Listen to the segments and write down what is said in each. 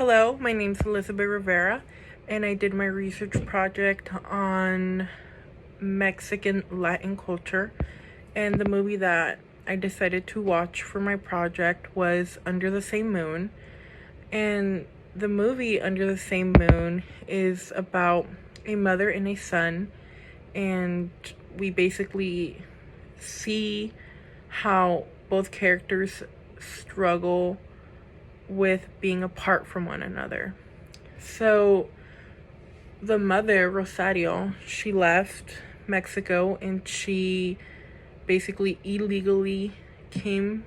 Hello, my name's Elizabeth Rivera, and I did my research project on Mexican Latin culture. And the movie that I decided to watch for my project was Under the Same Moon. And the movie Under the Same Moon is about a mother and a son, and we basically see how both characters struggle with being apart from one another. So the mother, Rosario, she left Mexico and she basically illegally came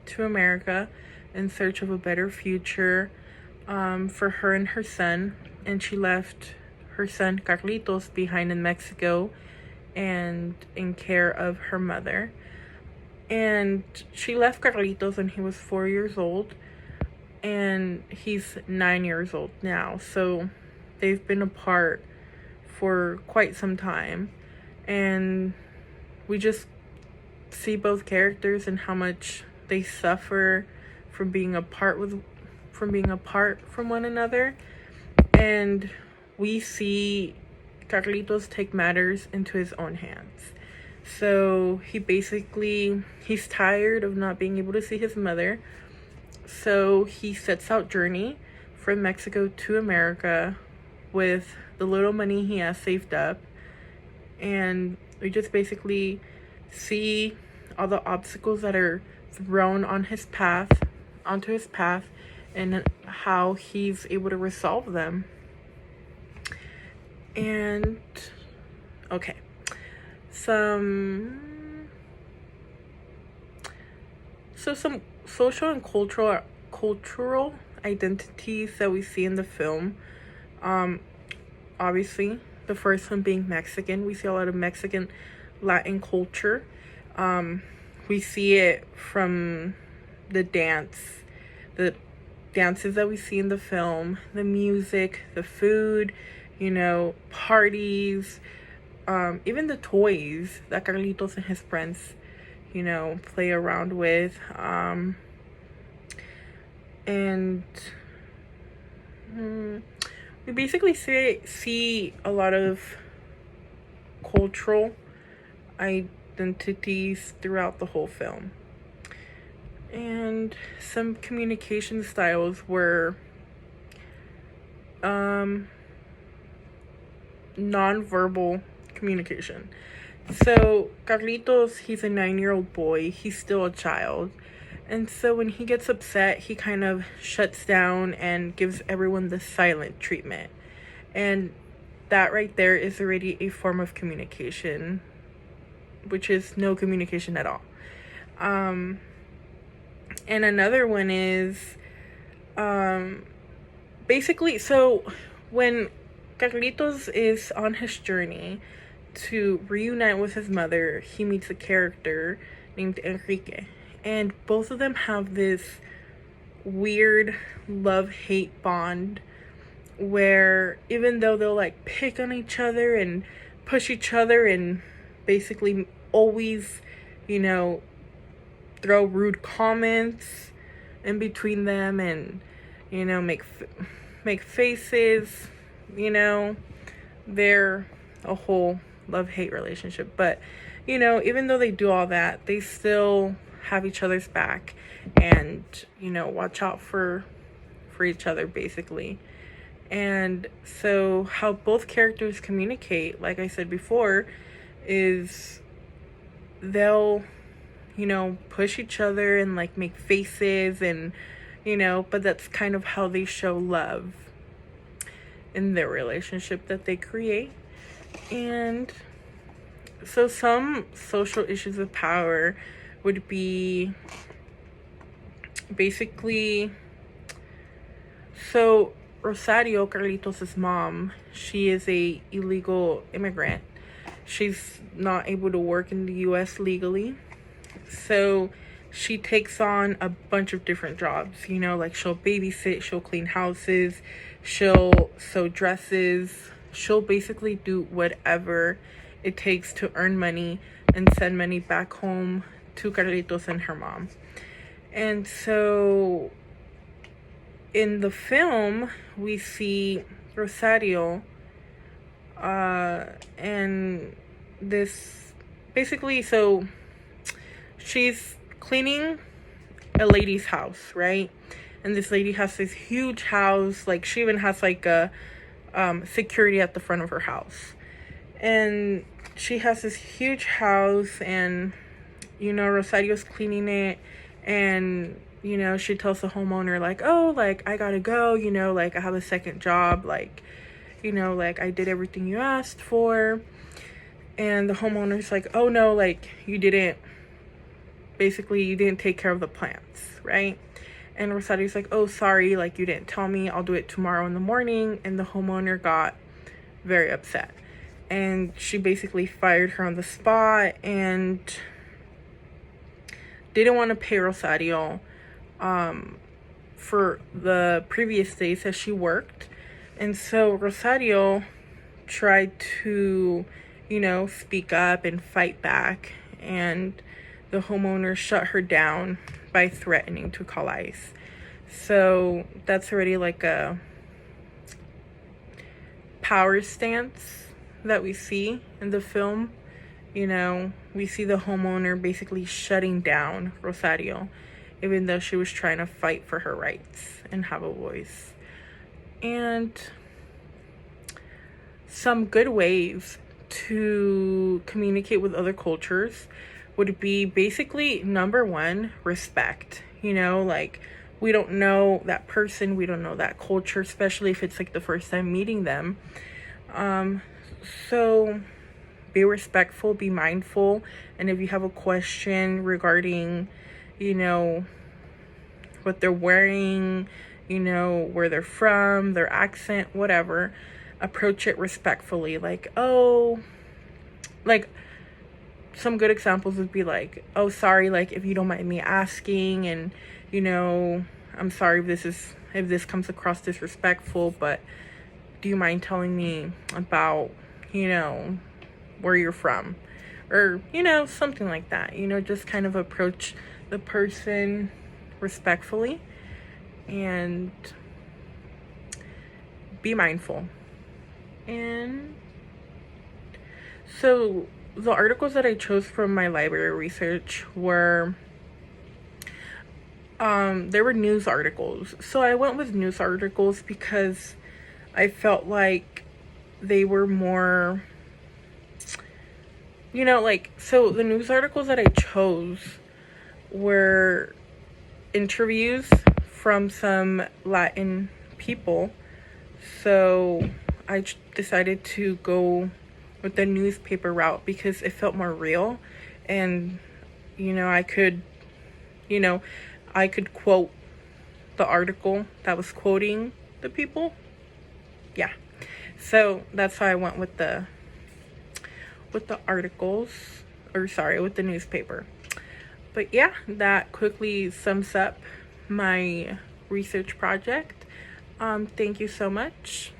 to America in search of a better future for her and her son. And she left her son, Carlitos, behind in Mexico and in care of her mother. And she left Carlitos when he was 4 years old, and he's 9 years old now. So they've been apart for quite some time, and we just see both characters and how much they suffer from being apart from one another. And we see Carlitos take matters into his own hands. So he's tired of not being able to see his mother. So he sets out journey from Mexico to America with the little money he has saved up. And we just basically see all the obstacles that are thrown onto his path, and how he's able to resolve them. And okay. Some social and cultural identities that we see in the film. Obviously, the first one being Mexican. We see a lot of Mexican Latin culture. We see it from the dances that we see in the film, the music, the food, parties, even the toys that Carlitos and his friends, play around with. And we basically see a lot of cultural identities throughout the whole film. And some communication styles were non-verbal communication. So Carlitos, he's a 9-year-old boy. He's still a child. And so when he gets upset, he kind of shuts down and gives everyone the silent treatment. And that right there is already a form of communication, which is no communication at all. And another one is basically, so when Carlitos is on his journey to reunite with his mother, he meets a character named Enrique. And both of them have this weird love-hate bond where even though they'll pick on each other and push each other and basically always, throw rude comments in between them and, make faces, they're a whole love-hate relationship. But, even though they do all that, they still have each other's back and, watch out for each other, basically. And so how both characters communicate, like I said before, is they'll, push each other and make faces and, but that's kind of how they show love in their relationship that they create. And so some social issues of power would be basically, so Rosario, Carlitos' mom, she is a illegal immigrant. She's not able to work in the US legally. So she takes on a bunch of different jobs, she'll babysit, she'll clean houses, she'll sew dresses, she'll basically do whatever it takes to earn money and send money back home to Carlitos and her mom. And so in the film, we see Rosario, and this basically, so she's cleaning a lady's house, right? And this lady has this huge house, like she even has like a security at the front of her house. And she has this huge house, and Rosario's cleaning it, and she tells the homeowner like, oh, like I gotta go, like I have a second job, like like I did everything you asked for. And the homeowner's like, oh no, like you didn't take care of the plants, right? And Rosario's like, oh, sorry, like you didn't tell me, I'll do it tomorrow in the morning. And the homeowner got very upset, and she basically fired her on the spot and didn't want to pay Rosario for the previous days that she worked. And so Rosario tried to speak up and fight back, and the homeowner shut her down by threatening to call ICE. So that's already like a power stance that we see in the film. We see the homeowner basically shutting down Rosario, even though she was trying to fight for her rights and have a voice. And some good ways to communicate with other cultures would be basically, number one, respect. Like we don't know that person, we don't know that culture, especially if it's like the first time meeting them. So be respectful, be mindful, and if you have a question regarding what they're wearing, where they're from, their accent, whatever, approach it respectfully. Like, oh, like some good examples would be like, oh, sorry, like if you don't mind me asking, and I'm sorry if this comes across disrespectful, but do you mind telling me about where you're from, or something like that. Just kind of approach the person respectfully and be mindful. And so the articles that I chose from my library research were there were news articles. So I went with news articles because I felt like they were more so the news articles that I chose were interviews from some Latin people. So I decided to go with the newspaper route because it felt more real, and I could quote the article that was quoting the people. Yeah, so that's how I went with the articles, with the newspaper. But yeah, that quickly sums up my research project. Thank you so much.